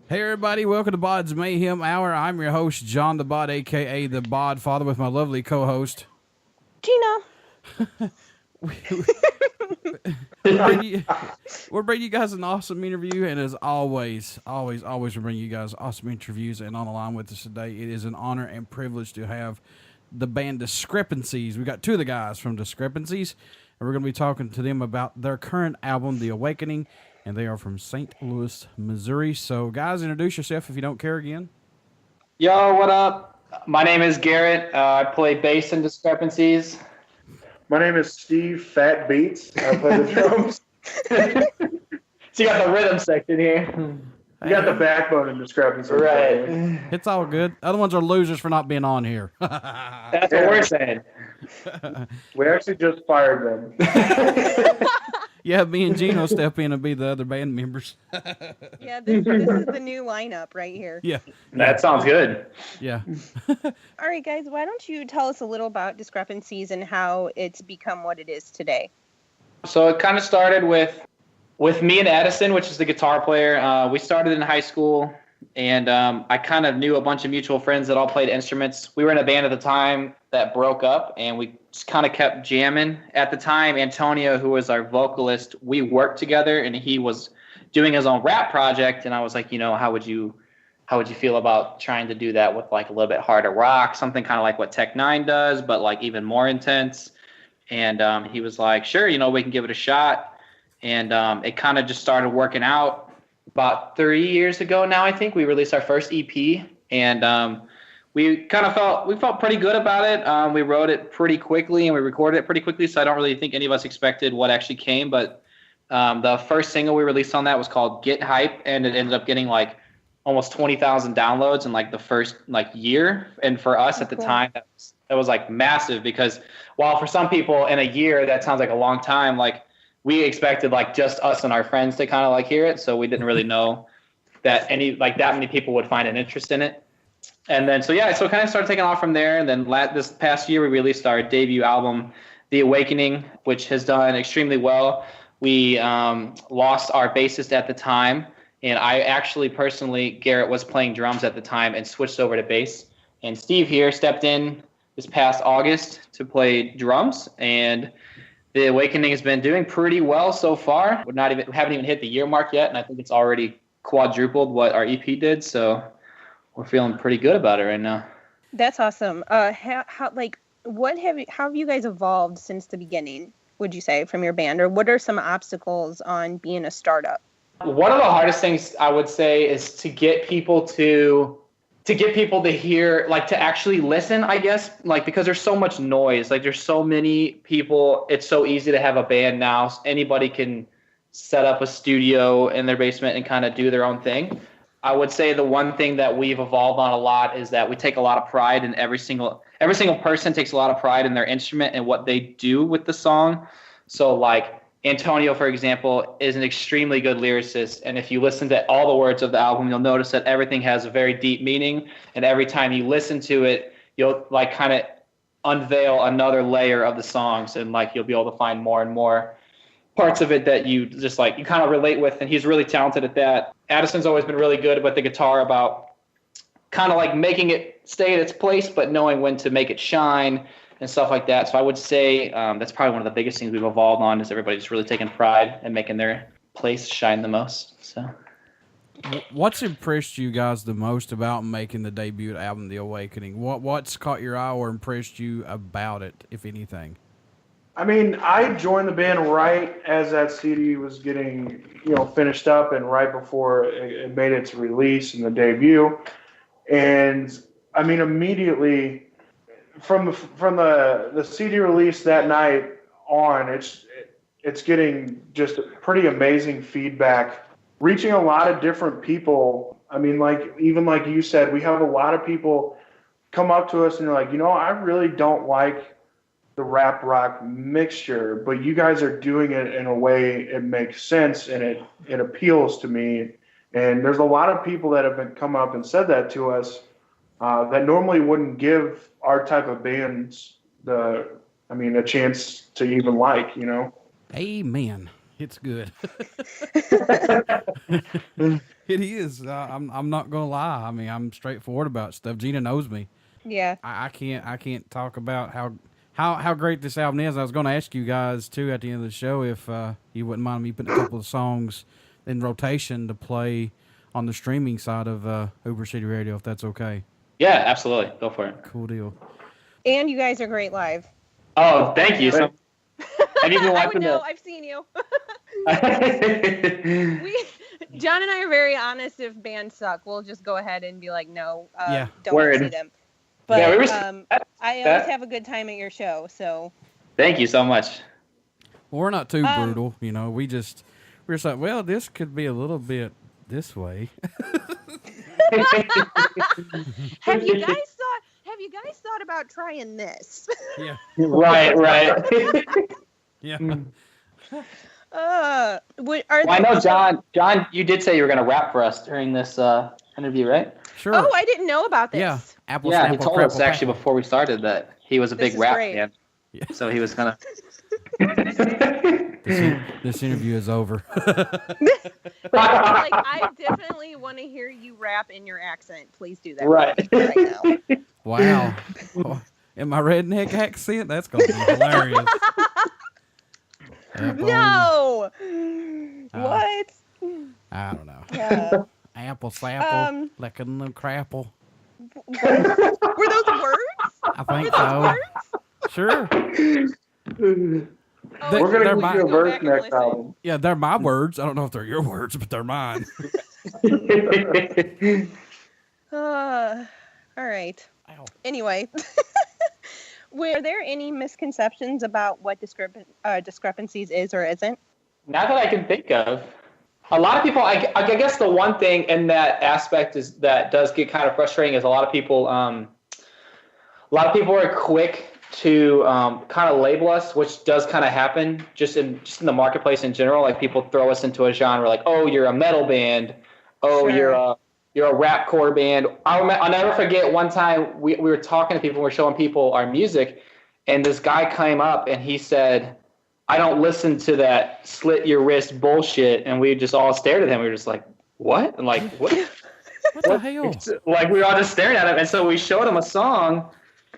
Hey everybody, welcome to BODS Mayhem Hour. I'm your host, John the Bod, aka the Bod Father, with my lovely co-host, Gina. we're bringing you guys an awesome interview, and as always, we bring you guys awesome interviews. And on the line with us today, it is an honor and privilege to have the band Discrepancies. We got two of the guys from Discrepancies, and we're going to be talking to them about their current album, The Awakening. And they are from St. Louis, Missouri. So, guys, introduce yourself if you don't care again. Yo, what up? My name is Garrett. I play bass in Discrepancies. My name is Steve Fat Beats. I play the drums. So you got the rhythm section here. You got the backbone in Discrepancies. Right. It's all good. Other ones are losers for not being on here. That's what we're saying. We actually just fired them. Yeah, me and Gino step in and be the other band members. Yeah, this is the new lineup right here. Yeah. That sounds good. Yeah. All right, guys, why don't you tell us a little about Discrepancies and how it's become what it is today? So it kind of started with me and Addison, which is the guitar player. We started in high school, and I kind of knew a bunch of mutual friends that all played instruments. We were in a band at the time that broke up, and we just kind of kept jamming. At the time, Antonio, who was our vocalist, we worked together, and he was doing his own rap project. And I was like, how would you feel about trying to do that with like a little bit harder rock, something kind of like what Tech Nine does, but like even more intense? And he was like, sure, we can give it a shot. And it kind of just started working out. About 3 years ago now, I think we released our first EP, and we felt pretty good about it. We wrote it pretty quickly and we recorded it pretty quickly, so I don't really think any of us expected what actually came. But the first single we released on that was called Get Hype, and it ended up getting like almost 20,000 downloads in like the first like year. And for us at the time, that was like massive, because while for some people in a year that sounds like a long time, like we expected like just us and our friends to kind of like hear it, so we didn't really know that that many people would find an interest in it. And then so it kind of started taking off from there. And then this past year we released our debut album, The Awakening, which has done extremely well. We lost our bassist at the time, and I actually personally, Garrett was playing drums at the time and switched over to bass. And Steve here stepped in this past August to play drums, and The Awakening has been doing pretty well so far. We haven't even hit the year mark yet, and I think it's already quadrupled what our EP did. So we're feeling pretty good about it right now. That's awesome. How have you guys evolved since the beginning, would you say, from your band? Or what are some obstacles on being a startup? One of the hardest things I would say is to get people to hear, like to actually listen, I guess, like because there's so much noise, like there's so many people. It's so easy to have a band now. Anybody can set up a studio in their basement and kind of do their own thing. I would say the one thing that we've evolved on a lot is that we take a lot of pride in every single person takes a lot of pride in their instrument and what they do with the song. So like Antonio, for example, is an extremely good lyricist. And if you listen to all the words of the album, you'll notice that everything has a very deep meaning. And every time you listen to it, you'll like kind of unveil another layer of the songs, and like you'll be able to find more and more parts of it that you just like you kind of relate with. And he's really talented at that. Addison's always been really good with the guitar, about kind of like making it stay at its place, but knowing when to make it shine and stuff like that. So I would say that's probably one of the biggest things we've evolved on, is everybody just really taking pride and making their place shine the most. So what's impressed you guys the most about making the debut album, The Awakening? What's caught your eye or impressed you about it, if anything? I mean, I joined the band right as that CD was getting, finished up, and right before it made its release and the debut. And I mean, immediately from the CD release that night on, it's getting just pretty amazing feedback, reaching a lot of different people. I mean, even like you said, we have a lot of people come up to us and they're like, I really don't like the rap rock mixture, but you guys are doing it in a way it makes sense and it appeals to me. And there's a lot of people that have come up and said that to us that normally wouldn't give our type of bands a chance to even like. Amen. It's good. It is. I'm not gonna lie. I mean, I'm straightforward about stuff. Gina knows me. Yeah. I can't talk about how great this album is. I was going to ask you guys too at the end of the show if you wouldn't mind me putting a couple of songs in rotation to play on the streaming side of Uber City Radio, if that's okay. Yeah, absolutely. Go for it. Cool deal. And you guys are great live. Oh, thank you. So, have you been I watching would know. I've seen you. John and I are very honest. If bands suck, we'll just go ahead and be like, no, don't want to see them. But yeah, I always have a good time at your show. So thank you so much. Well, we're not too brutal, you know. We're just like, well, this could be a little bit this way. Have you guys thought about trying this? Yeah. Right. Yeah. I know, John, you did say you were going to rap for us during this interview, right? Sure. Oh, I didn't know about this. Yeah. Apple, yeah, snapple, he told crapple, us actually before we started that he was a big rap fan. Yeah. So he was going to. This interview is over. I definitely want to hear you rap in your accent. Please do that right now. Wow. In my redneck accent? That's going to be hilarious. No. What? I don't know. Yeah. Apple, slapple, like a little crapple. Were those words? I think so. Sure. We're going to give you a verse next album. Yeah, they're my words. I don't know if they're your words, but they're mine. All right. Ow. Anyway, were there any misconceptions about what discrepancies is or isn't? Not that I can think of. A lot of people, I guess the one thing in that aspect is that does get kind of frustrating is a lot of people are quick to kind of label us, which does kind of happen just in the marketplace in general. Like people throw us into a genre like, oh, you're a metal band. Oh, Sure. you're a rapcore band. I'll never forget one time we were talking to people, we were showing people our music, and this guy came up and he said, I don't listen to that slit your wrist bullshit. And we just all stared at him. We were just like, what? And like, what? What the hell? Like we were all just staring at him. And so we showed him a song,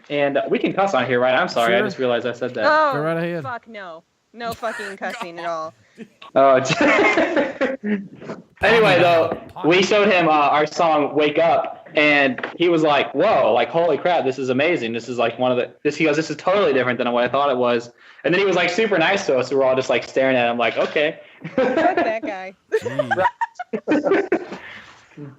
and we can cuss on here, right? I'm sorry. Sure. I just realized I said that. Oh, Go right ahead. fuck no. No fucking cussing at all. Oh. Anyway, though, we showed him our song "Wake Up," and he was like, "Whoa! Like, holy crap! This is amazing. This is like one of the." He goes, "This is totally different than what I thought it was." And then he was like super nice to us. So we're all just like staring at him, like, "Okay." Fuck that guy.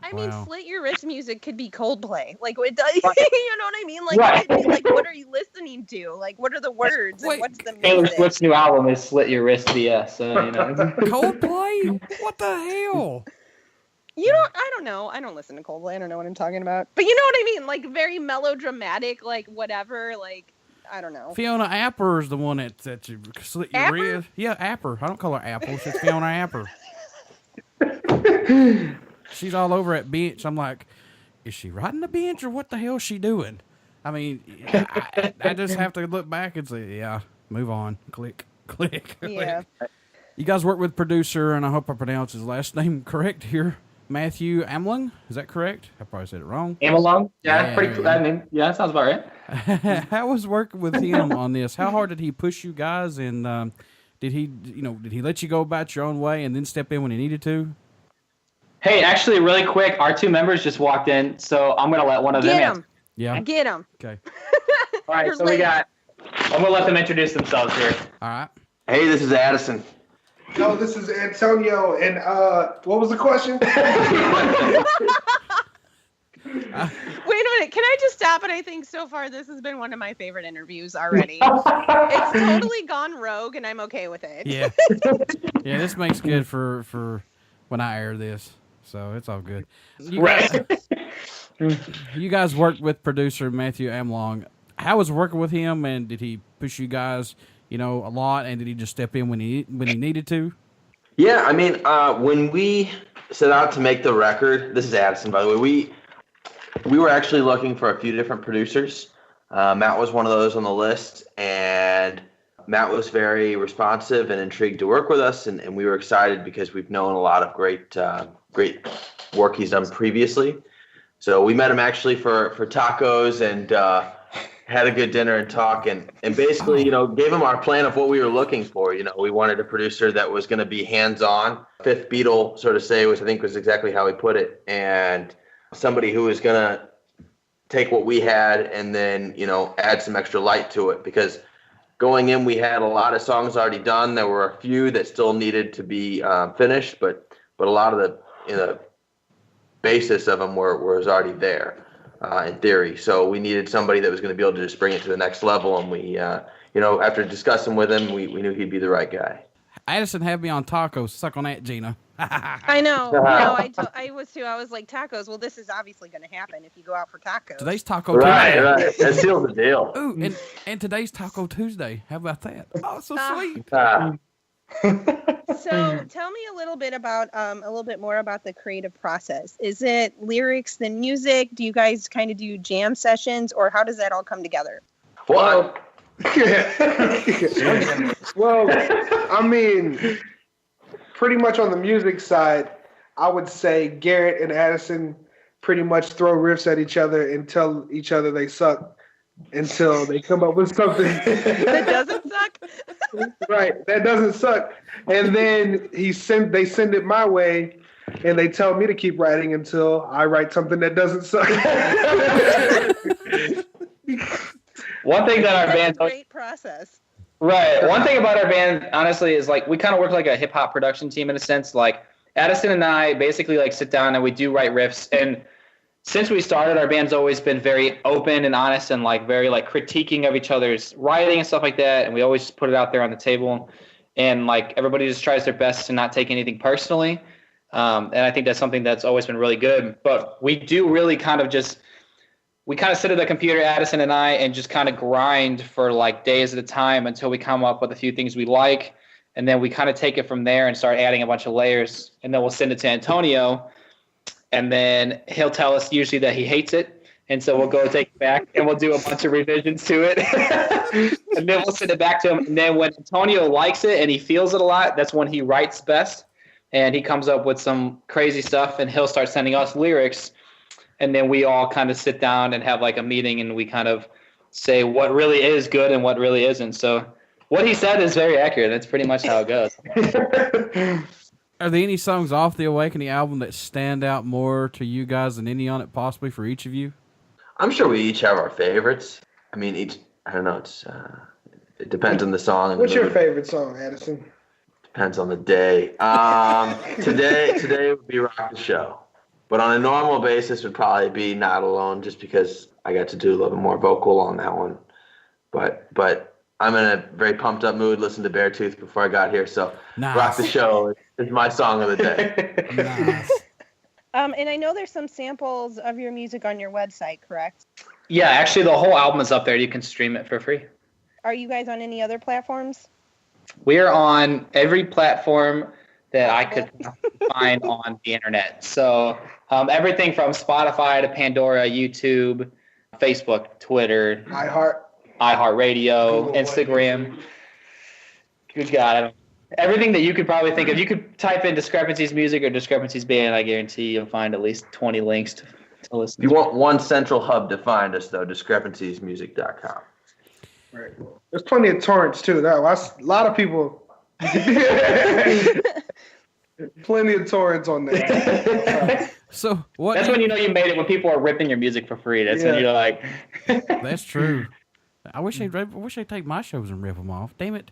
I mean, Wow. slit your wrist music could be Coldplay. Like, it does, you know what I mean? Like, Right. it could be, like, what are you listening to? Like, what are the words? Wait. And what's the Taylor music? Swift's new album is "Slit Your Wrist" VS. So you know. Coldplay? What the hell? You know, I don't know. I don't listen to Coldplay. I don't know what I'm talking about. But you know what I mean? Like, very melodramatic, like, whatever. Like, I don't know. Fiona Apper is the one that you slit your Apper? wrist. Yeah, Apper. I don't call her Apple. She's Fiona Apper. She's all over at bench. I'm like, is she riding the bench or what the hell is she doing? I mean, I just have to look back and say, yeah, move on. Click. Yeah. You guys work with producer, and I hope I pronounced his last name correct here, Matthew Amlung. Is that correct? I probably said it wrong. Amalong? Yeah, Yeah, pretty. yeah. I mean, yeah, that sounds about right. How was working with him on this? How hard did he push you guys? And did he let you go about your own way and then step in when he needed to? Hey, actually, really quick, our two members just walked in, so I'm gonna let one of them Get answer. him. Yeah. Get him. Okay. All right, You're so late. I'm gonna let them introduce themselves here. All right. Hey, this is Addison. No, this is Antonio. And what was the question? Wait a minute. Can I just stop? And I think so far this has been one of my favorite interviews already. It's totally gone rogue, and I'm okay with it. Yeah. Yeah, this makes good for when I air this. So it's all good. You guys worked with producer Matthew Amlong. How was working with him, and did he push you guys, a lot, and did he just step in when he needed to? Yeah, I mean, when we set out to make the record, this is Addison, by the way, we were actually looking for a few different producers. Matt was one of those on the list, and Matt was very responsive and intrigued to work with us, and we were excited because we've known a lot of great work he's done previously. So we met him actually for tacos and had a good dinner and talk, and basically, gave him our plan of what we were looking for. We wanted a producer that was going to be hands-on, fifth Beatle, so to say, which I think was exactly how he put it, and somebody who was going to take what we had and then, add some extra light to it, because going in, we had a lot of songs already done. There were a few that still needed to be finished, but a lot of the basis of them was already there in theory. So we needed somebody that was going to be able to just bring it to the next level. And we, after discussing with him, we knew he'd be the right guy. Addison had me on tacos. Suck on that, Gina. I know. I was too. I was like, tacos. Well, this is obviously going to happen if you go out for tacos. Today's Taco Right, Tuesday. right. That seals the deal. Ooh, and today's Taco Tuesday. How about that? Oh, so sweet. So tell me a little bit more about the creative process. Is it lyrics, then music? Do you guys kind of do jam sessions, or how does that all come together? Well, Well, I mean, pretty much on the music side, I would say Garrett and Addison pretty much throw riffs at each other and tell each other they suck until they come up with something That doesn't suck. right. That doesn't suck. And then they send it my way, and they tell me to keep writing until I write something that doesn't suck. One thing that our That's band a great process. Right. One thing about our band, honestly, is like we kind of work like a hip hop production team in a sense. Like Addison and I basically like sit down and we do write riffs. And since we started, our band's always been very open and honest and like very like critiquing of each other's writing and stuff like that. And we always put it out there on the table. And like everybody just tries their best to not take anything personally. And I think that's something that's always been really good. But we do really we kind of sit at the computer, Addison and I, and just kind of grind for like days at a time until we come up with a few things we like. And then we kind of take it from there and start adding a bunch of layers. And then we'll send it to Antonio. And then he'll tell us usually that he hates it. And so we'll go take it back and we'll do a bunch of revisions to it. And then we'll send it back to him. And then when Antonio likes it and he feels it a lot, that's when he writes best. And he comes up with some crazy stuff and he'll start sending us lyrics. And then we all kind of sit down and have like a meeting and we kind of say what really is good and what really isn't. So what he said is very accurate. That's pretty much how it goes. Are there any songs off the Awakening album that stand out more to you guys than any on it, possibly for each of you? I'm sure we each have our favorites. I mean, I don't know. It depends on the song. And What's the your mood. favorite song, Addison? Depends on the day. Today would be Rock the Show. But on a normal basis would probably be Not Alone, just because I got to do a little bit more vocal on that one. But I'm in a very pumped up mood, listened to Beartooth before I got here, so Nice. Rock the Show is my song of the day. Nice. And I know there's some samples of your music on your website, correct? Yeah, actually the whole album is up there. You can stream it for free. Are you guys on any other platforms? We are on every platform that I could find on the internet. So everything from Spotify to Pandora, YouTube, Facebook, Twitter, iHeartRadio, Instagram. Good God. Everything that you could probably think of. You could type in Discrepancies Music or Discrepancies Band. I guarantee you'll find at least 20 links to listen If to. you want one central hub to find us, though, discrepanciesmusic.com. Right. There's plenty of torrents, too. A lot of people... Plenty of torrents on there. So what? That's when you know you made it, when people are ripping your music for free. That's when you're like... That's true. I wish they'd take my shows and rip them off. Damn it.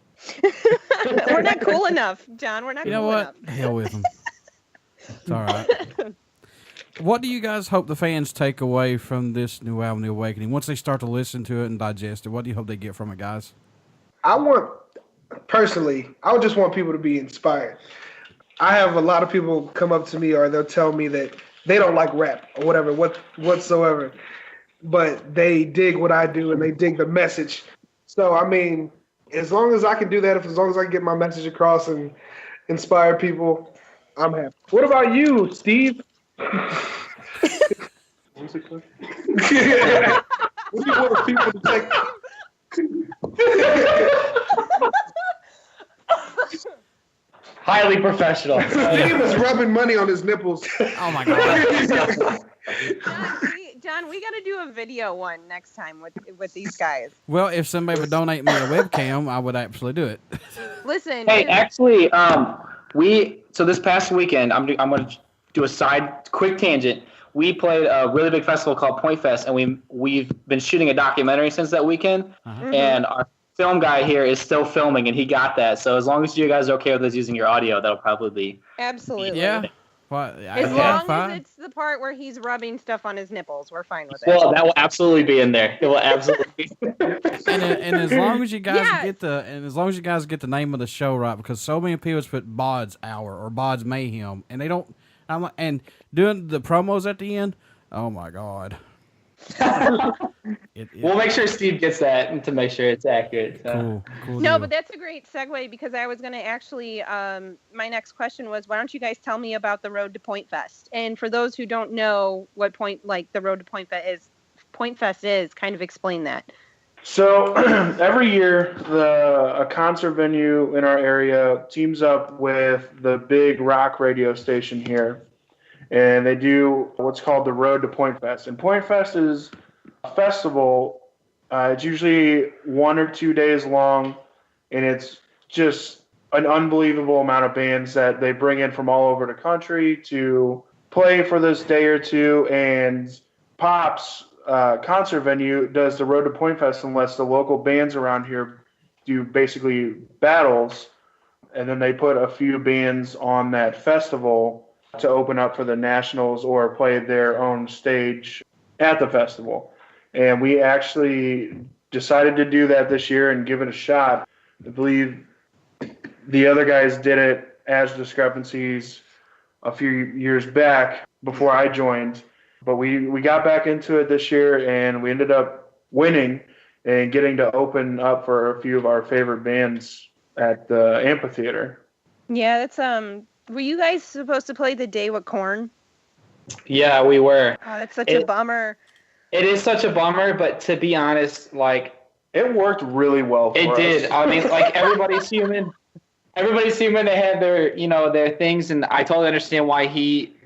We're not cool enough, John. We're not You know cool what? enough. Hell with them. It's all right. What do you guys hope the fans take away from this new album, The Awakening? Once they start to listen to it and digest it, what do you hope they get from it, guys? I would just want people to be inspired. I have a lot of people come up to me or they'll tell me that they don't like rap or whatever, whatsoever, but they dig what I do and they dig the message. So, I mean, as long as I can do that, as long as I can get my message across and inspire people, I'm happy. What about you, Steve? What do you want people to take? highly professional. He was rubbing money on his nipples. Oh my god. John, we got to do a video one next time with these guys. Well, if somebody would donate me a webcam, I would absolutely do it. Listen. Hey, actually, so this past weekend, I'm going to do a side quick tangent. We played a really big festival called Point Fest, and we've been shooting a documentary since that weekend. And our film guy here is still filming, and he got that. So as long as you guys are okay with us using your audio, that'll probably be Absolutely. Yeah. Well, As long as it's the part where he's rubbing stuff on his nipples, we're fine with it. Well, that will absolutely be in there. It will absolutely be. and as long as you guys get the name of the show right, because so many people put BODS Hour or BODS Mayhem, and they don't. And doing the promos at the end. Oh my god. We'll make sure Steve gets that to make sure it's accurate. So. Cool No, deal. but that's a great segue because I was going to actually, my next question was, why don't you guys tell me about the Road to Point Fest? And for those who don't know what the Road to Point Fest is, kind of explain that. So every year, a concert venue in our area teams up with the big rock radio station here, and they do what's called the Road to Point Fest. And Point Fest is a festival. It's usually 1 or 2 days long, and it's just an unbelievable amount of bands that they bring in from all over the country to play for this day or two. And Pops concert venue does the Road to Point Fest and lets the local bands around here do basically battles, and then they put a few bands on that festival to open up for the nationals or play their own stage at the festival. And we actually decided to do that this year and give it a shot. I believe the other guys did it as Discrepancies a few years back before I joined. But we got back into it this year, and we ended up winning and getting to open up for a few of our favorite bands at the amphitheater. Yeah, that's were you guys supposed to play the day with Korn? Yeah, we were. Oh, that's such a bummer. It is such a bummer, but to be honest, like it worked really well for us. It did. I mean, like everybody's human. Everybody's human. They have their things, and I totally understand why he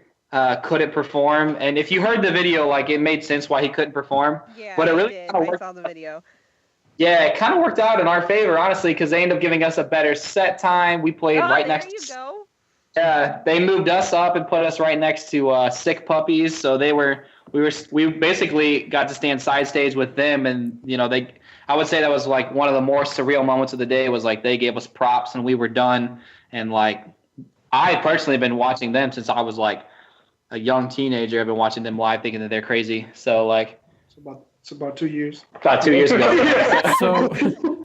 couldn't perform. And if you heard the video, like it made sense why he couldn't perform. Yeah, but it really did. I saw the video. Yeah, it kind of worked out in our favor, honestly, because they ended up giving us a better set time. We played right next. There you go. Yeah, they moved us up and put us right next to Sick Puppies. So we basically got to stand side stage with them, and I would say that was like one of the more surreal moments of the day. Was like they gave us props and we were done. And like I personally have been watching them since I was like a young teenager. I've been watching them live, thinking that they're crazy. So like it's about 2 years. About 2 years ago.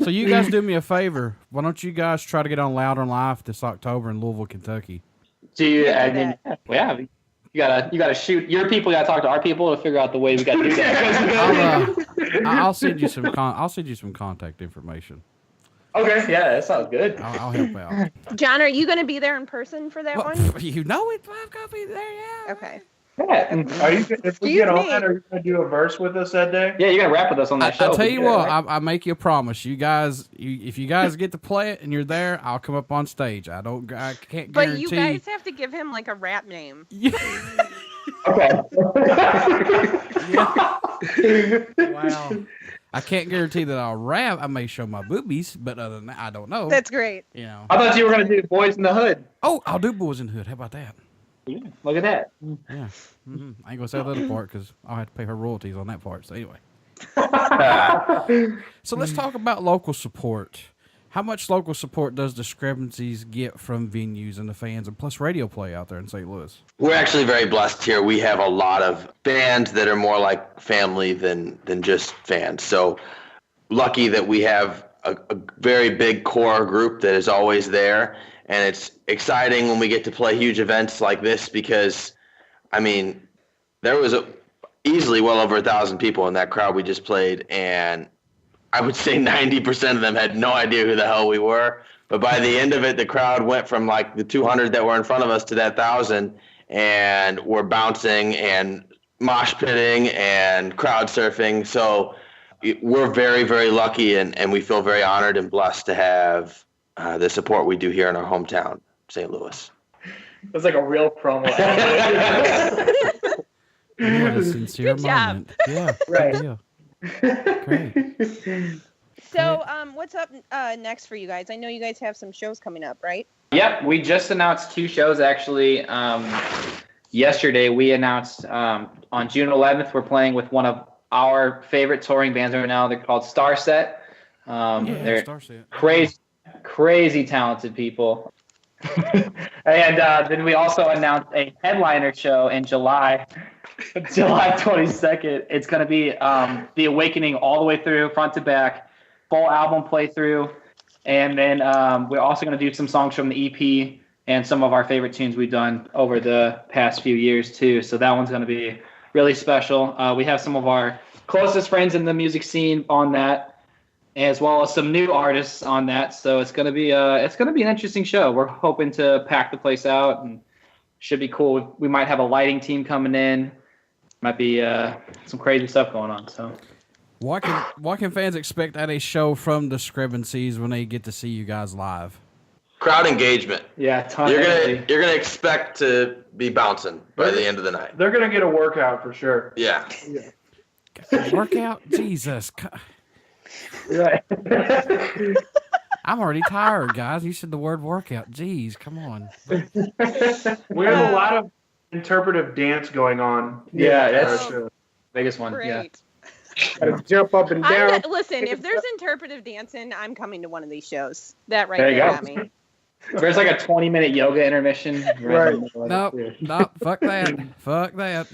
So you guys do me a favor. Why don't you guys try to get on Louder and Live this October in Louisville, Kentucky? You gotta shoot your people. Gotta talk to our people to figure out the way we gotta do that. I'll send you some contact information. Okay, yeah, that sounds good. I'll help out. John, are you going to be there in person for that one? You know it. I'm gonna be there. Yeah. Okay. Yeah. If we get on that, are you going to do a verse with us that day? Yeah, you're going to rap with us on that show. I'll tell you what, right? I make you a promise. You guys, if you guys get to play it and you're there, I'll come up on stage. I can't guarantee. But you guys have to give him like a rap name. Okay. Wow. I can't guarantee that I'll rap. I may show my boobies, but other than that, I don't know. That's great. I thought you were going to do Boys in the Hood. Oh, I'll do Boys in the Hood. How about that? Yeah, look at that. Yeah. Mm-hmm. I ain't going to say that other part because I'll have to pay her royalties on that part. So anyway. So let's talk about local support. How much local support does Discrepancies get from venues and the fans and plus radio play out there in St. Louis? We're actually very blessed here. We have a lot of bands that are more like family than just fans. So lucky that we have a very big core group that is always there. And it's exciting when we get to play huge events like this because, I mean, there was easily well over 1,000 people in that crowd we just played, and I would say 90% of them had no idea who the hell we were. But by the end of it, the crowd went from like the 200 that were in front of us to that 1,000, and we're bouncing and mosh pitting and crowd surfing. So we're very, very lucky, and we feel very honored and blessed to have the support we do here in our hometown. St. Louis. It's like a real promo. You had a sincere Good job. moment. Yeah, Right. good deal. Great. So, what's up next for you guys? I know you guys have some shows coming up, right? Yep, we just announced 2 shows actually. Yesterday we announced on June 11th we're playing with one of our favorite touring bands right now. They're called Starset. They're Starset. crazy talented people. And then we also announced a headliner show in July 22nd. It's going to be The Awakening all the way through, front to back, full album playthrough. And then we're also going to do some songs from the EP and some of our favorite tunes we've done over the past few years too. So that one's going to be really special. We have some of our closest friends in the music scene on that, as well as some new artists on that. So it's going to be an interesting show. We're hoping to pack the place out and should be cool. We might have a lighting team coming in. Might be some crazy stuff going on. So. What can fans expect at a show from Discrepancies when they get to see you guys live? Crowd engagement. Yeah, You're gonna expect to be bouncing by the end of the night. They're gonna get a workout for sure. Yeah. Workout? Jesus. Right. I'm already tired, guys. You said the word workout. Jeez, come on. We have a lot of interpretive dance going on. Yeah, that's Our show. biggest one. Great. Yeah. Gotta jump up and down. Listen, if there's interpretive dancing, I'm coming to one of these shows. That right There you there go. got me. There's like a 20-minute yoga intermission. Right. Nope, fuck that. Fuck that.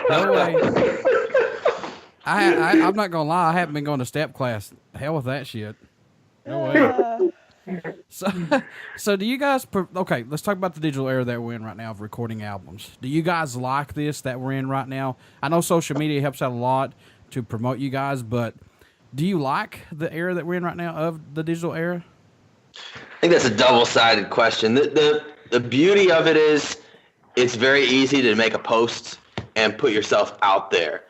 No way. I'm not going to lie. I haven't been going to step class. Hell with that shit. No way. So do you guys, okay, let's talk about the digital era that we're in right now of recording albums. Do you guys like this that we're in right now? I know social media helps out a lot to promote you guys, but do you like the era that we're in right now of the digital era? I think that's a double-sided question. The beauty of it is it's very easy to make a post and put yourself out there.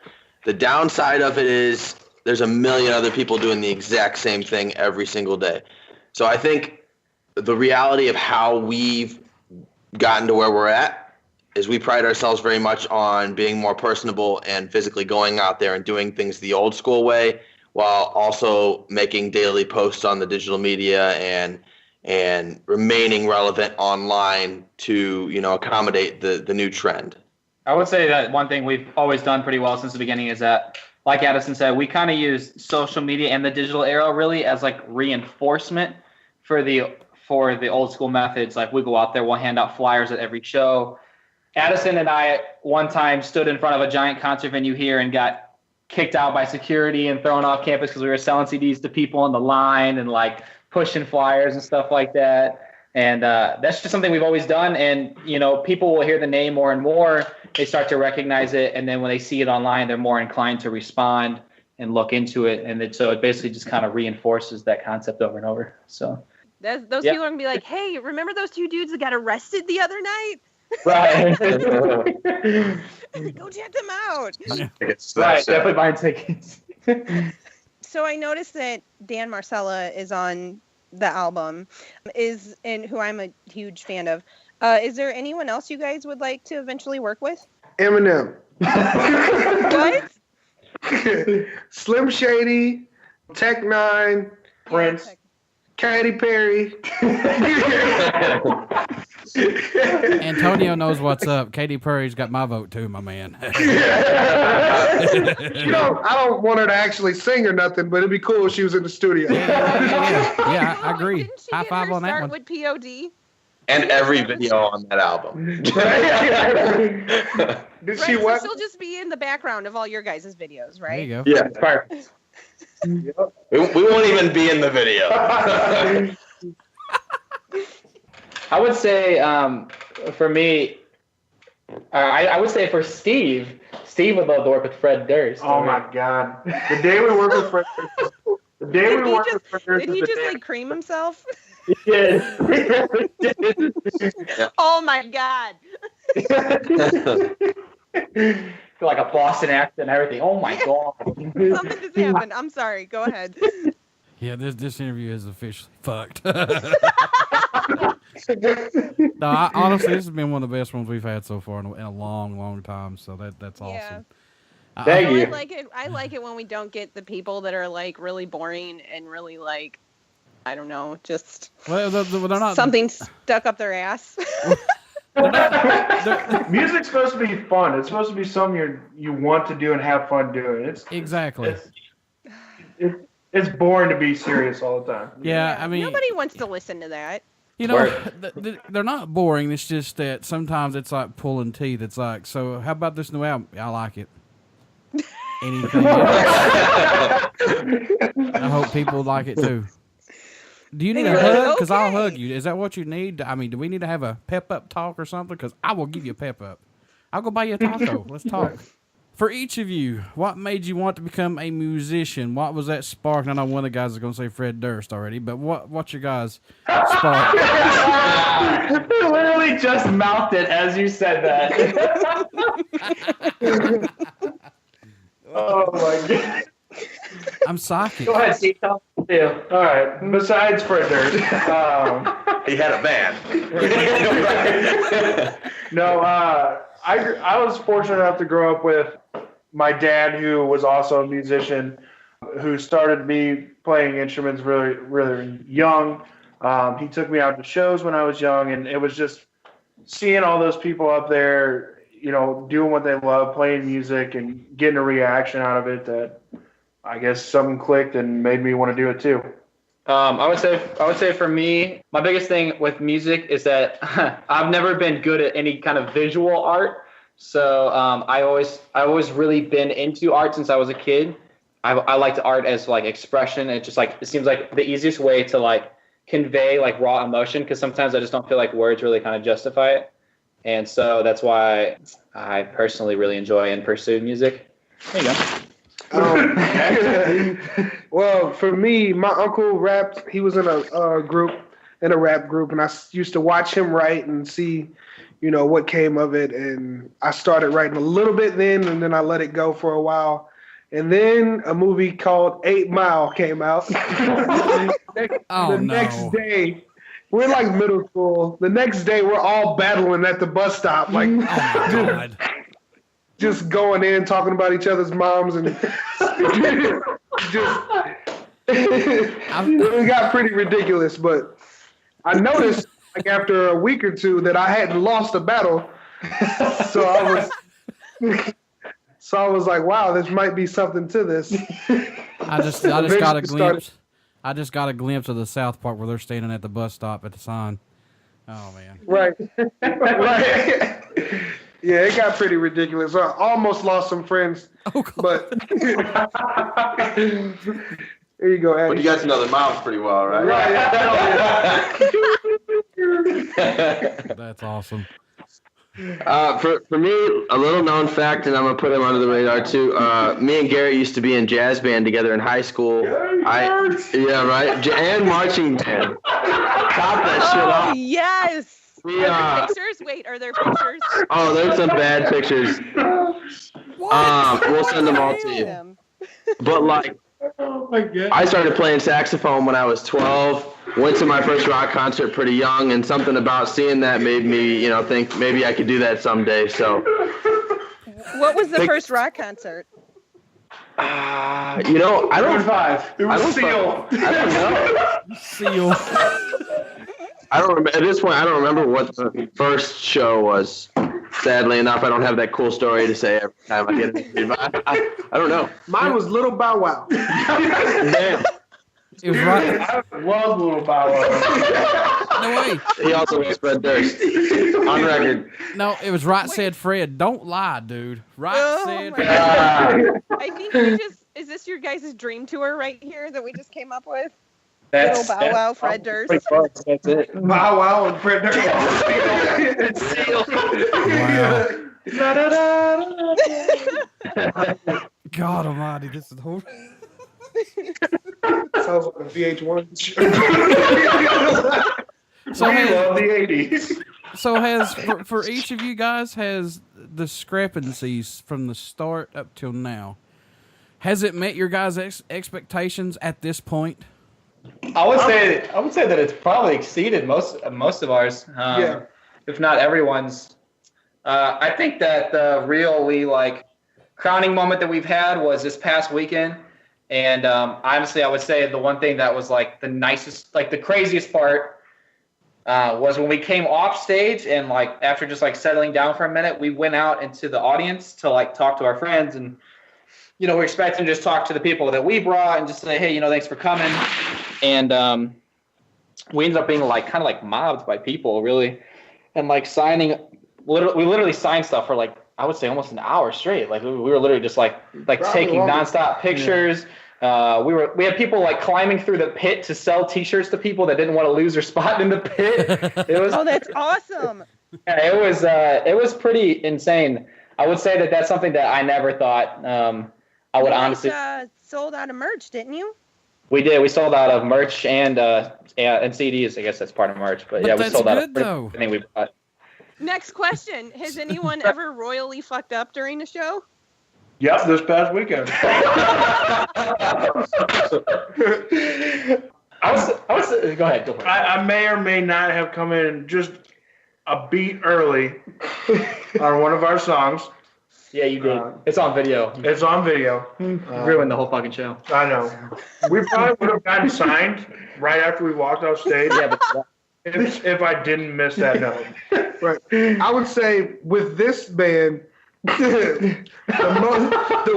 The downside of it is there's a million other people doing the exact same thing every single day. So I think the reality of how we've gotten to where we're at is we pride ourselves very much on being more personable and physically going out there and doing things the old school way, while also making daily posts on the digital media and remaining relevant online to, accommodate the new trend. I would say that one thing we've always done pretty well since the beginning is that, like Addison said, we kind of use social media and the digital era really as like reinforcement for the old school methods. Like we go out there, we'll hand out flyers at every show. Addison and I one time stood in front of a giant concert venue here and got kicked out by security and thrown off campus because we were selling CDs to people on the line and like pushing flyers and stuff like that. And that's just something we've always done. And, people will hear the name more and more. They start to recognize it. And then when they see it online, they're more inclined to respond and look into it. And so it basically just kind of reinforces that concept over and over. So Those people are going to be like, hey, remember those 2 dudes that got arrested the other night? Right. Go check them out. Right. Definitely buying tickets. So I noticed that Dan Marcella is on the album, and who I'm a huge fan of. Is there anyone else you guys would like to eventually work with? Eminem. What? Slim Shady, Tech Nine, Prince. Katy Perry. Antonio knows what's up. Katy Perry's got my vote too, my man. I don't want her to actually sing or nothing, but it'd be cool if she was in the studio. Yeah, I agree. Didn't she High get five her on that start one. with POD? And every video on that album. Did Right, she so what? she'll just be in the background of all your guys' videos, There right? you go. Yeah, perfect. We won't even be in the video. I would say for me, I would say for Steve would love to work with Fred Durst. Oh my God! The day we work with Fred, Did he just like cream himself? Yeah. Oh my God! Like a Boston accent and everything. Oh my God. Something just happened. I'm sorry. Go ahead. Yeah, this interview is officially fucked. No, honestly, this has been one of the best ones we've had so far in a long, long time. So that's awesome. Thank So you. I like it when we don't get the people that are like really boring and really like, I don't know, just Well, they're not something stuck up their ass. Music's supposed to be fun. It's supposed to be something you want to do and have fun doing. exactly. It's boring to be serious all the time. Yeah, I mean, nobody wants to listen to that. you know, they're not boring. It's just that sometimes it's like pulling teeth. It's like, so how about this new album? I like it. Anything else? I hope people like it too. Do you need a hug? Because I'll hug you. Is that what you need? I mean, do we need to have a pep up talk or something? Because I will give you a pep up. I'll go buy you a taco. Let's talk. For each of you, what made you want to become a musician? What was that spark? I know one of the guys is going to say Fred Durst already, but what's your guys' spark? You literally just mouthed it as you said that. Oh my god. I'm psychic. Go ahead, Steve. All right. Besides Fred Durst, He had a band. no. I was fortunate enough to grow up with my dad, who was also a musician, who started me playing instruments really, really young. He took me out to shows when I was young, and it was just seeing all those people up there, you know, doing what they love, playing music, and getting a reaction out of it that I guess something clicked and made me want to do it too. I would say for me, my biggest thing with music is that I've never been good at any kind of visual art. So I always really been into art since I was a kid. I liked art as like expression. It just like, it seems like the easiest way to like convey like raw emotion, because sometimes I just don't feel like words really kind of justify it. And so that's why I personally really enjoy and pursue music. There you go. Well, for me, my uncle rapped. He was in a rap group, and I used to watch him write and see, you know, what came of it. And I started writing a little bit then, and then I let it go for a while. And then a movie called 8 Mile came out. Next day, we're like middle school. The next day, we're all battling at the bus stop, like just going in, talking about each other's moms, and it got pretty ridiculous. But I noticed, like after a week or two, that I hadn't lost a battle. So I was like, wow, this might be something to this. I just got a glimpse. I just got a glimpse of the South Park where they're standing at the bus stop at the sign. Oh man. Right. Right. Yeah, it got pretty ridiculous. I almost lost some friends. Oh, God. But there you go, Eddie. But you got to know the moms pretty well, right? Right. That's awesome. For me, a little known fact, and I'm gonna put him under the radar too. Me and Garrett used to be in jazz band together in high school. Yeah, right. And marching band. Top that shit off. Yes. We, Are there pictures? Wait, are there pictures? Oh, there's some bad pictures. We'll send them all to you. But like, Oh my god. I started playing saxophone when I was 12. Went to my first rock concert pretty young, and something about seeing that made me, you know, think maybe I could do that someday. So. What was the first rock concert? You know, I don't. It was Seal. I don't know. Seal. I don't remember at this point. I don't remember what the first show was. Sadly enough, I don't have that cool story to say every time I get it. I don't know. Mine was Little Bow Wow. Damn. It was right. I love Little Bow Wow. No way. He also was Fred Durst. On record. No, it was Right Said Fred. Don't lie, dude. Right Said my Fred. God. I think is this your guys' dream tour right here that we just came up with? Little Bow Wow, Fred Durst. Pretty close. That's it. Bow Wow and Fred Durst. Wow. God almighty, this is horrible. Sounds like a VH1 show. So We has, love the 80s. so has for each of you guys, has Discrepancies from the start up till now, has it met your guys' expectations at this point? I would say that it's probably exceeded most of ours. Yeah. If not everyone's. I think that the really like crowning moment that we've had was this past weekend. And honestly, I would say the one thing that was like the nicest, like the craziest part was when we came off stage and like after just like settling down for a minute, we went out into the audience to like talk to our friends. And, you know, we're expecting to just talk to the people that we brought and just say, hey, you know, thanks for coming. And we ended up being like kind of like mobbed by people really. And like we literally signed stuff for like, I would say almost an hour straight. Like we were literally just like taking nonstop pictures. Yeah. We had people like climbing through the pit to sell T-shirts to people that didn't want to lose their spot in the pit. Oh, that's awesome. Yeah, it was pretty insane. I would say that that's something that I never thought I would honestly. Sold out of merch, didn't you? We did. We sold out of merch and CDs. I guess that's part of merch, but yeah, we sold out of everything we bought. Next question. Has anyone ever royally fucked up during the show? Yep, this past weekend. Go ahead. Go for it. I may or may not have come in just a beat early on one of our songs. Yeah, you did. It's on video. It's on video. Ruined the whole fucking show. I know. We probably would have gotten signed right after we walked off stage. Yeah, but if I didn't miss that note. Right. I would say with this band, the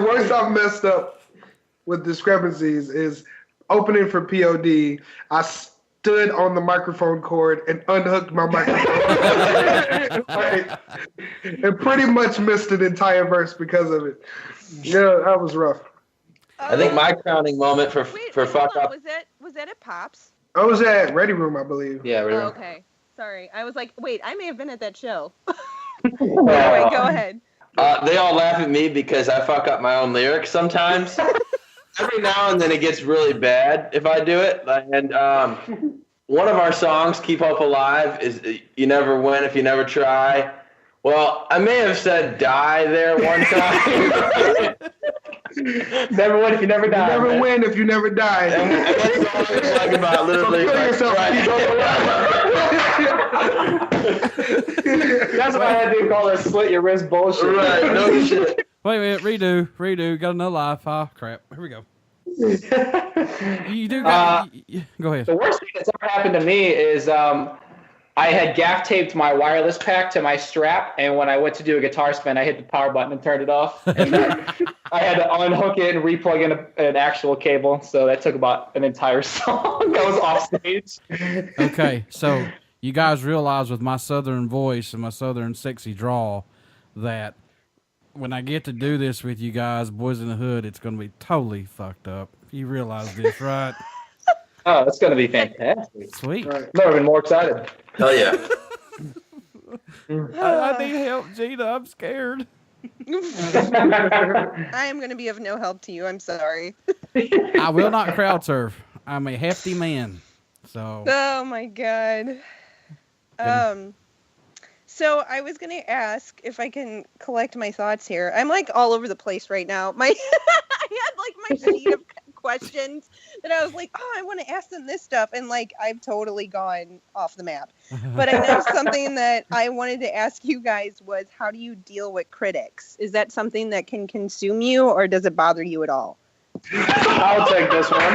worst I've messed up with Discrepancies is opening for POD. I stood on the microphone cord and unhooked my microphone. Right. And pretty much missed an entire verse because of it. Yeah, that was rough. I think my crowning moment for fuck up. Was that at Pops? I was at Ready Room, I believe. Yeah, Ready Room. Oh, okay. Sorry. I was like, wait, I may have been at that show. Anyway, go ahead. They all laugh at me because I fuck up my own lyrics sometimes. Every now and then it gets really bad if I do it. And one of our songs, Keep Hope Alive, is You Never Win If You Never Try. Well, I may have said die there one time. Never win if you never die. You never win if you never die. And that's all it's like about literally. That's what I had to call it slit your wrist bullshit. Right, no shit. Wait a minute, redo. Got another life. Oh, crap. Here we go. You do got... go ahead. The worst thing that's ever happened to me is I had gaff taped my wireless pack to my strap, and when I went to do a guitar spin, I hit the power button and turned it off. And I had to unhook it and replug in an actual cable, so that took about an entire song. That was off stage. Okay, so you guys realize with my southern voice and my southern sexy drawl that when I get to do this with you guys, Boys in the Hood, it's going to be totally fucked up. You realize this, right? Oh, that's going to be fantastic. Sweet. Right. Never been more excited. Hell yeah. I need help, Gina. I'm scared. I am going to be of no help to you. I'm sorry. I will not crowd surf. I'm a hefty man. So. Oh, my God. So I was going to ask if I can collect my thoughts here. I'm like all over the place right now. I had like my sheet of questions that I was like, oh, I want to ask them this stuff. And like, I've totally gone off the map. But I know something that I wanted to ask you guys was, how do you deal with critics? Is that something that can consume you, or does it bother you at all? I'll take this one.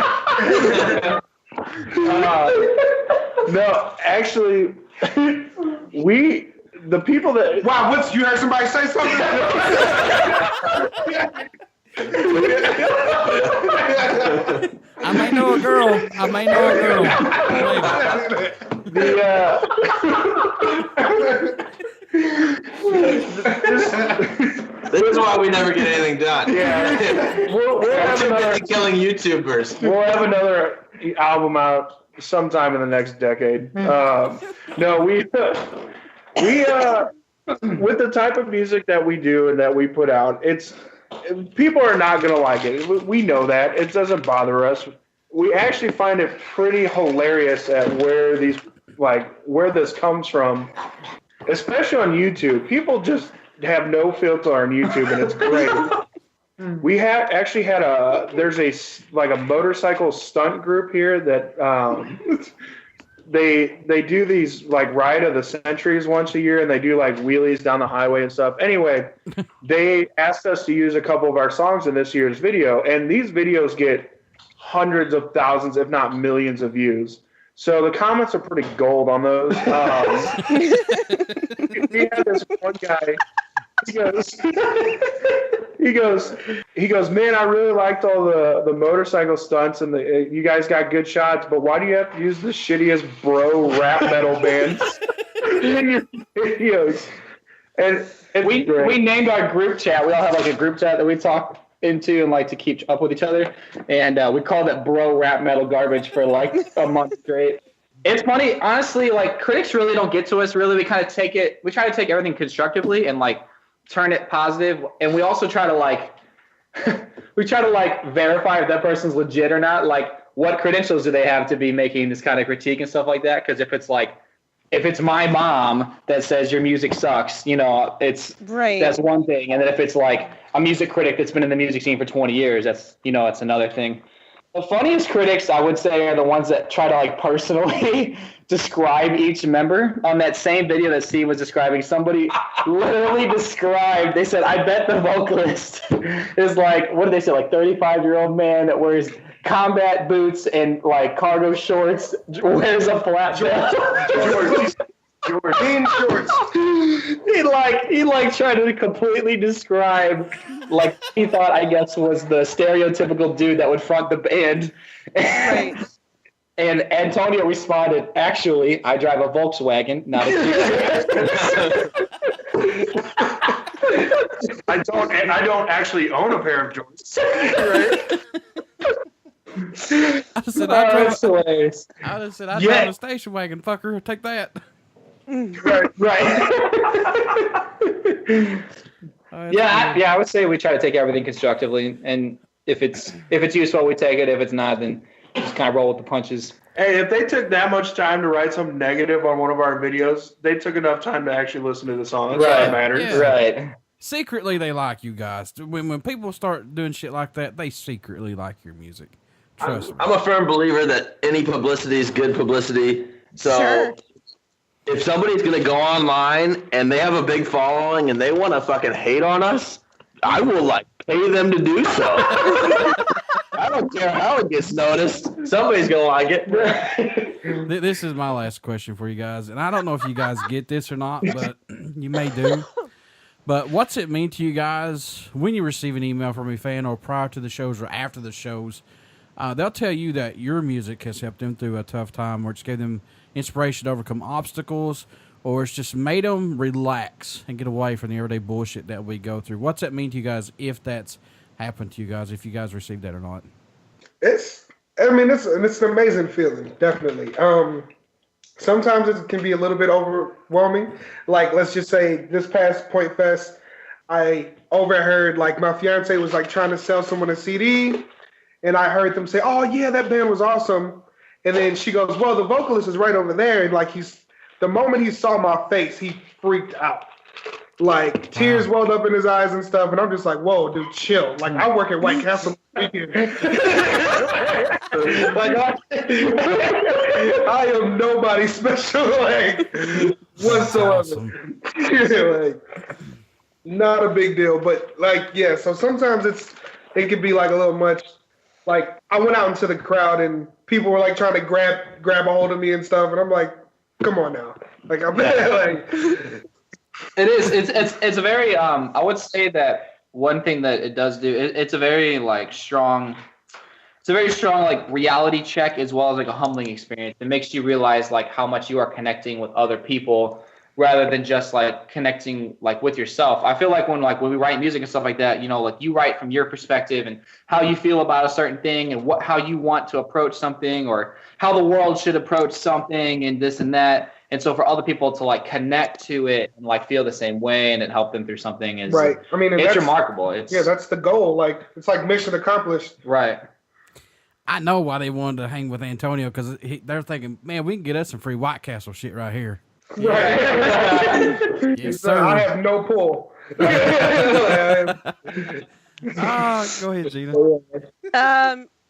No, actually, the people that... Wow, you heard somebody say something? I may know a girl. This is why we never get anything done. Yeah. We'll have another, killing YouTubers. we'll have another album out sometime in the next decade. No, we with the type of music that we do and that we put out, people are not going to like it. We know that. It doesn't bother us. We actually find it pretty hilarious at where this comes from, especially on YouTube. People just have no filter on YouTube, and it's great. We actually had there's a motorcycle stunt group here that they do these like ride of the centuries once a year, and they do like wheelies down the highway and stuff. Anyway, they asked us to use a couple of our songs in this year's video, and these videos get hundreds of thousands, if not millions of views. So the comments are pretty gold on those. We had this one guy. He goes, man, I really liked all the motorcycle stunts and you guys got good shots, but why do you have to use the shittiest bro rap metal bands in your videos? And we named our group chat. We all have like a group chat that we talk into and like to keep up with each other, and we called it bro rap metal garbage for like a month straight. It's funny, honestly, like critics really don't get to us. Really, we try to take everything constructively and like turn it positive, and we also try to like verify if that person's legit or not. Like, what credentials do they have to be making this kind of critique and stuff like that? Because if it's my mom that says your music sucks, it's right. That's one thing, and then if it's like a music critic that's been in the music scene for 20 years, that's another thing. The funniest critics, I would say, are the ones that try to like personally describe each member. On that same video that Steve was describing, somebody literally described, they said, I bet the vocalist is like, what did they say, like 35-year-old man that wears combat boots and like cargo shorts, wears a flat belt. Jean shorts. He tried to completely describe, like he thought, I guess, was the stereotypical dude that would front the band. Right. And Antonio responded, actually, I drive a Volkswagen, not a I don't actually own a pair of jorts. Right? I said, I drive a station wagon, fucker. Take that. Right. I would say we try to take everything constructively, and if it's useful, we take it. If it's not, then just kind of roll with the punches. Hey, if they took that much time to write something negative on one of our videos, they took enough time to actually listen to the song. That's all that matters. Yeah. Right. Secretly, they like you guys. When people start doing shit like that, they secretly like your music. Trust me. I'm a firm believer that any publicity is good publicity. So Sure. If somebody's going to go online and they have a big following and they want to fucking hate on us, I will like pay them to do so. I don't care how it gets noticed. Somebody's going to like it. This is my last question for you guys, and I don't know if you guys get this or not, but you may do. But what's it mean to you guys when you receive an email from a fan or prior to the shows or after the shows? They'll tell you that your music has helped them through a tough time, or it's gave them inspiration to overcome obstacles, or it's just made them relax and get away from the everyday bullshit that we go through. What's that mean to you guys if that's happened to you guys, if you guys received that or not? It's an amazing feeling, definitely. Sometimes it can be a little bit overwhelming. Like, let's just say this past Point Fest, I overheard, like, my fiance was like trying to sell someone a CD, and I heard them say, "Oh yeah, that band was awesome." And then she goes, "Well, the vocalist is right over there." And like the moment he saw my face, he freaked out. Like tears welled up in his eyes and stuff. And I'm just like, "Whoa, dude, chill." Like I work at White Castle. Like I am nobody special, like whatsoever. Awesome. Like not a big deal, but like yeah. So sometimes it could be like a little much. Like I went out into the crowd and people were like trying to grab a hold of me and stuff, and I'm like, "Come on now!" Like I'm like. It is. It's a very. I would say that one thing that it does do. It's a very like strong. It's a very strong like reality check as well as like a humbling experience. It makes you realize like how much you are connecting with other people rather than just like connecting like with yourself. I feel like when we write music and stuff like that, like you write from your perspective and how you feel about a certain thing and how you want to approach something or how the world should approach something and this and that. And so for other people to like connect to it and like feel the same way and it help them through something is right. I mean, it's remarkable. That's the goal. Like it's like mission accomplished. Right. I know why they wanted to hang with Antonio because they're thinking, man, we can get us some free White Castle shit right here. Right. Yes, sir. I have no pull. Go ahead, Gina.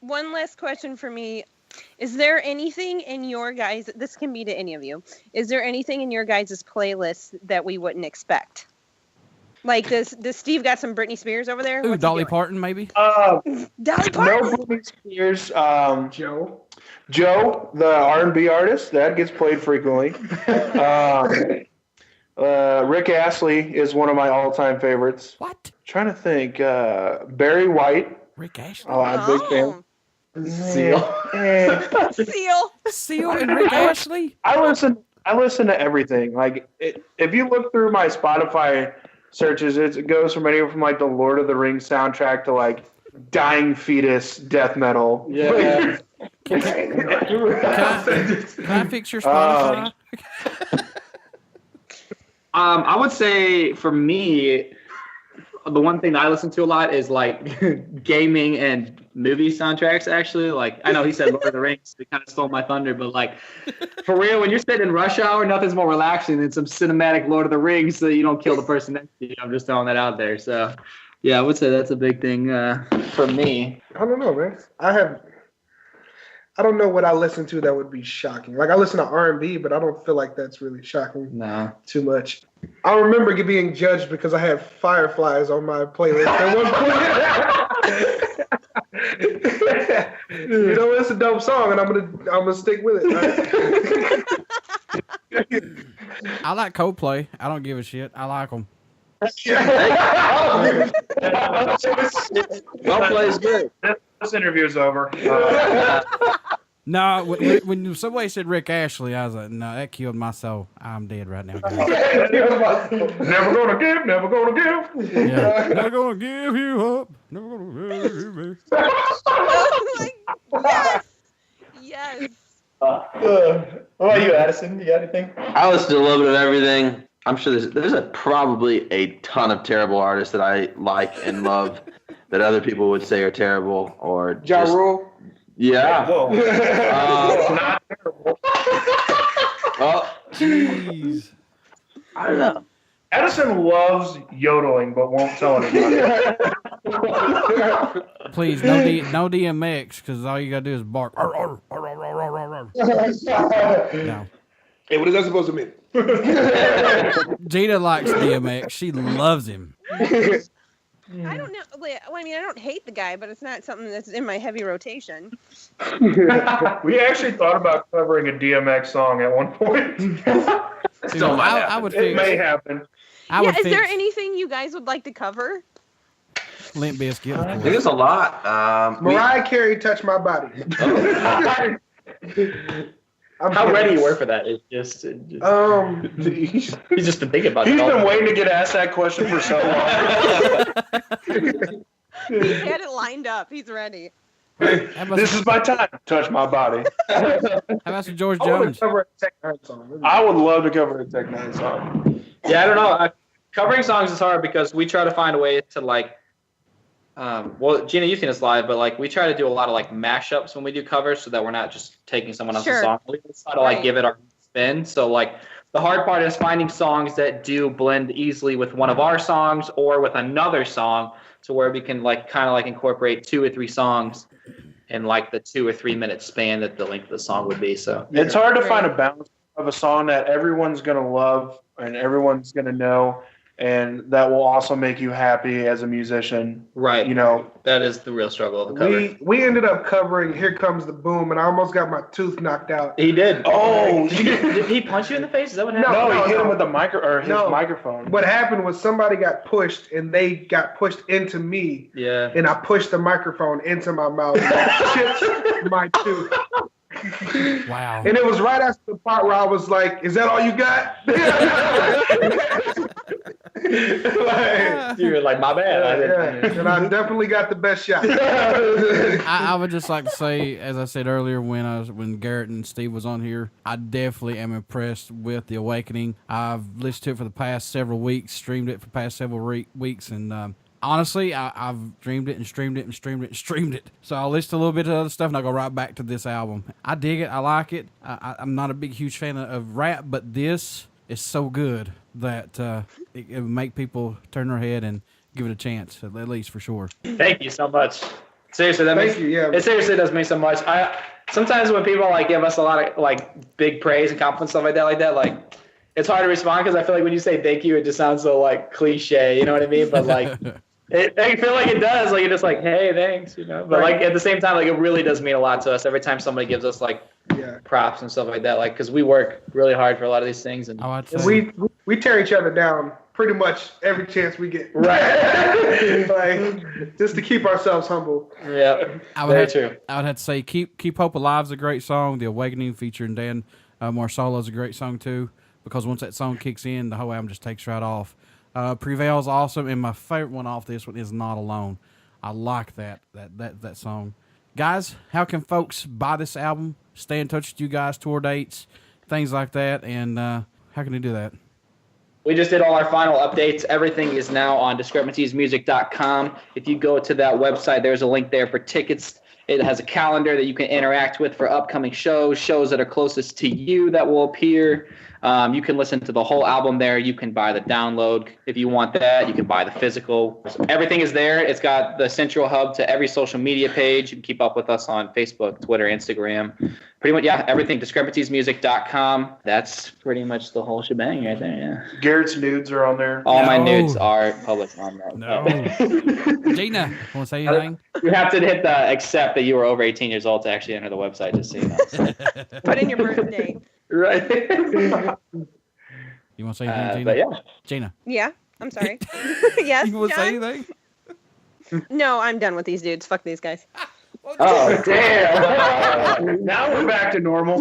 One last question for me. Is there anything in your guys, this can be to any of you, is there anything in your guys' playlist that we wouldn't expect? Like, does Steve got some Britney Spears over there? Ooh, What's he Dolly doing? Parton, maybe? Dolly No Parton? Britney Spears. Joe, the R&B artist, that gets played frequently. Rick Astley is one of my all-time favorites. What? Trying to think. Barry White. Rick Ashley? Oh, I'm a big fan. Seal. Seal and Rick Ashley? I listen to everything. Like, if you look through my Spotify searches, it goes from anywhere from like the Lord of the Rings soundtrack to like dying fetus death metal. Yeah. Can I fix your Spotify? I would say for me, the one thing that I listen to a lot is like gaming and movie soundtracks. Actually, like I know he said Lord of the Rings, it kind of stole my thunder, but like for real, when you're sitting in rush hour, nothing's more relaxing than some cinematic Lord of the Rings, so you don't kill the person next to you. I'm just throwing that out there. So yeah, I would say that's a big thing for me. I don't know, man. I don't know what I listen to that would be shocking. Like I listen to R&B, but I don't feel like that's really shocking. No. Too much. I remember being judged because I had Fireflies on my playlist at one point. You know, it's a dope song, and I'm gonna stick with it. Right? I like Coldplay. I don't give a shit. I like them. Coldplay is good. This interview is over. No, when somebody said Rick Ashley, I was like, no, that killed my soul. I'm dead right now, guys. Never gonna give, never gonna give. Yeah. Never gonna give you up. Never gonna give you up. Oh my, yes. What about you, Addison? You got anything? I listen to a little bit of everything. I'm sure there's probably a ton of terrible artists that I like and love that other people would say are terrible or Ja just, Rule. yeah. Not terrible. Oh, Jeez. I don't know. Edison loves yodeling, but won't tell anybody. Please, no DMX, because all you gotta do is bark. Arr, arr, arr, arr, arr, arr, arr. No. Hey, what is that supposed to mean? Gina likes DMX. She loves him. I don't know. I mean, I don't hate the guy, but it's not something that's in my heavy rotation. We actually thought about covering a DMX song at one point. Dude, I would It may fix. happen. Is there anything you guys would like to cover? Limp Bizkit? I think it's a lot. Mariah Carey, Touch My Body. How ready you were for that? It's just he's just been thinking about it. He's all been day. waiting to get asked that question for so long. He had it lined up. He's ready. This is my time. Touch my body. How about some George I want Jones? to cover a Tech Nine song. I would love to cover a Tech Nine song. Yeah, I don't know. Covering songs is hard because we try to find a way to like. Well, Gina, you've seen us live, but like we try to do a lot of like mashups when we do covers, so that we're not just taking someone else's Sure. song. We just try to like Right. give it our spin. So like the hard part is finding songs that do blend easily with one of our songs or with another song, to where we can like kind of like incorporate 2 or 3 songs in like the 2 or 3 minute span that the length of the song would be. So It's hard to find a balance of a song that everyone's going to love and everyone's going to know, and that will also make you happy as a musician. right, You know, that is the real struggle of the cover. We ended up covering Here Comes the Boom, and I almost got my tooth knocked out. He did. Oh, Did he punch you in the face? Is that what happened? no, he hit him with the his No. microphone. What happened was somebody got pushed, and they got pushed into me, Yeah. and I pushed the microphone into my mouth and chipped my tooth. Wow. And it was right after the part where I was like, "Is that all you got?" You were like, my bad. Yeah, and I definitely got the best shot. I would just like to say, as I said earlier, when Garrett and Steve was on here, I definitely am impressed with The Awakening. I've listened to it for the past several weeks, streamed it for the past several weeks, and honestly, I've streamed it and streamed it and streamed it and streamed it. So I'll listen to a little bit of other stuff, and I'll go right back to this album. I dig it. I like it. I'm not a huge fan of rap, but this is so good that it will make people turn their head and give it a chance, at least for sure. Thank you so much. Seriously, it seriously does mean so much. Sometimes when people like give us a lot of like big praise and compliments, stuff like that, like it's hard to respond because I feel like when you say thank you, it just sounds so like cliche. You know what I mean? But like, I feel like it does. Like you're just like, hey, thanks. You know. But like at the same time, like it really does mean a lot to us every time somebody gives us like props and stuff like that. Like because we work really hard for a lot of these things, and we tear each other down pretty much every chance we get. Right. Like just to keep ourselves humble. Yeah. Very true. I would have to say Keep Hope Alive is a great song. The Awakening featuring Dan Marsala is a great song too, because once that song kicks in, the whole album just takes right off. Prevail is awesome, and my favorite one off this one is Not Alone. I like that song. Guys, how can folks buy this album, stay in touch with you guys, tour dates, things like that, and how can they do that? We just did all our final updates. Everything is now on discrepantiesmusic.com. If you go to that website, there's a link there for tickets. It has a calendar that you can interact with for upcoming shows that are closest to you that will appear. You can listen to the whole album there. You can buy the download if you want that. You can buy the physical. Everything is there. It's got the central hub to every social media page. You can keep up with us on Facebook, Twitter, Instagram. Pretty much, everything. Discrepantiesmusic.com. That's pretty much the whole shebang right there, yeah. Garrett's nudes are on there. All my nudes are public on that. No. Gina, want to say anything? You have to hit the accept that you were over 18 years old to actually enter the website, just so you know. Put in your birthday. Right. You want to say anything, Gina? But yeah. Gina. Yeah, I'm sorry. Yes, You want to say John? anything? No, I'm done with these dudes. Fuck these guys. Oh, damn. Now we're back to normal.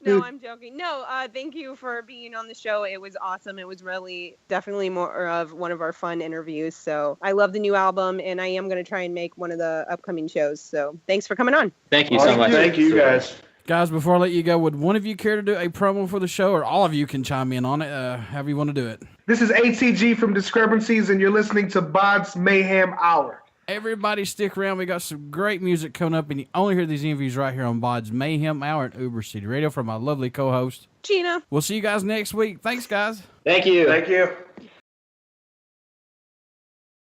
No, I'm joking. No, thank you for being on the show. It was awesome. It was really definitely more of one of our fun interviews. So I love the new album, and I am going to try and make one of the upcoming shows. So thanks for coming on. Thank you so much. Thank you, guys. Guys, before I let you go, would one of you care to do a promo for the show, or all of you can chime in on it, however you want to do it? This is ATG from Discrepancies, and you're listening to BODS Mayhem Hour. Everybody stick around. We got some great music coming up, and you only hear these interviews right here on BODS Mayhem Hour at Uber City Radio from my lovely co-host, Gina. We'll see you guys next week. Thanks, guys. Thank you. Thank you.